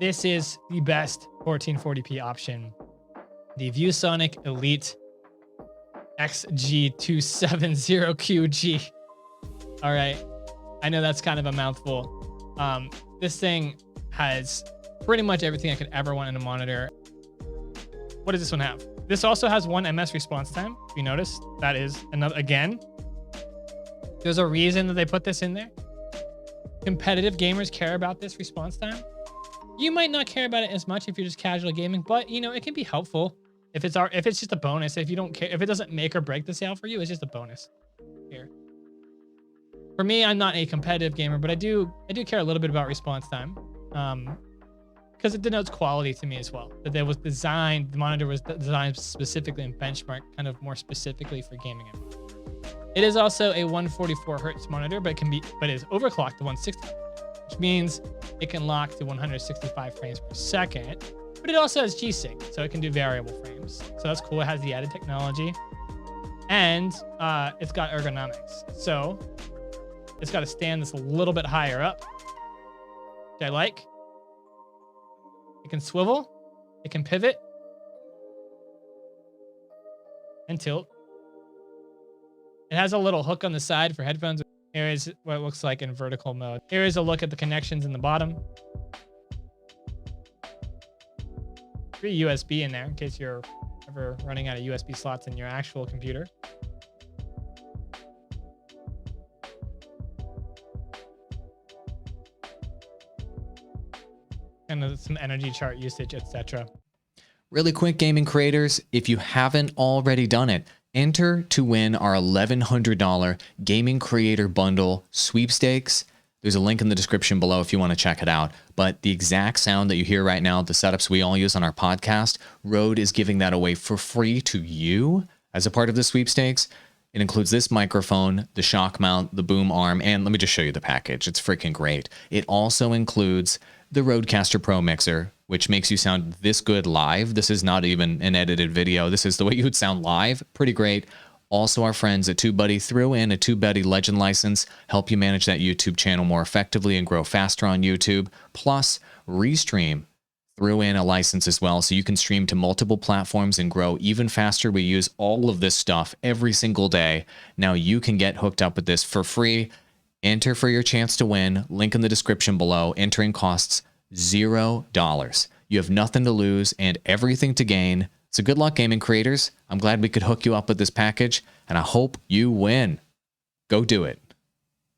this is the best 1440p option. The ViewSonic Elite XG270QG. All right. I know that's kind of a mouthful. This thing has pretty much everything I could ever want in a monitor. What does this one have? This also has 1 ms response time. If you notice, that is another, again, there's a reason that they put this in there. Competitive gamers care about this response time. You might not care about it as much if you're just casual gaming, but you know, it can be helpful if it's just a bonus. If you don't care, if it doesn't make or break the sale for you, it's just a bonus here. For me, I'm not a competitive gamer, but I do care a little bit about response time, because it denotes quality to me as well. That the monitor was designed specifically and benchmarked kind of more specifically for gaming. It is also a 144 hertz monitor, but it is overclocked to 160, which means it can lock to 165 frames per second. But it also has G-Sync, so it can do variable frames. So that's cool. It has the added technology, and it's got ergonomics. So it's got a stand that's a little bit higher up, which I like. It can swivel, it can pivot, and tilt. It has a little hook on the side for headphones. Here is what it looks like in vertical mode. Here is a look at the connections in the bottom. 3 USB in there in case you're ever running out of USB slots in your actual computer. And some energy chart usage, etc. Really quick, gaming creators, if you haven't already done it, enter to win our $1,100 Gaming Creator Bundle sweepstakes. There's a link in the description below if you want to check it out. But the exact sound that you hear right now, the setups we all use on our podcast, Rode is giving that away for free to you as a part of the sweepstakes. It includes this microphone, the shock mount, the boom arm, and let me just show you the package. It's freaking great. It also includes the Rodecaster Pro mixer, which makes you sound this good live. This is not even an edited video. This is the way you would sound live. Pretty great. Also, our friends at TubeBuddy threw in a TubeBuddy Legend license, help you manage that YouTube channel more effectively and grow faster on YouTube. Plus, Restream threw in a license as well, so you can stream to multiple platforms and grow even faster. We use all of this stuff every single day. Now you can get hooked up with this for free. Enter for your chance to win. Link in the description below. Entering costs $0. You have nothing to lose and everything to gain. So good luck, gaming creators. I'm glad we could hook you up with this package, and I hope you win. Go do it.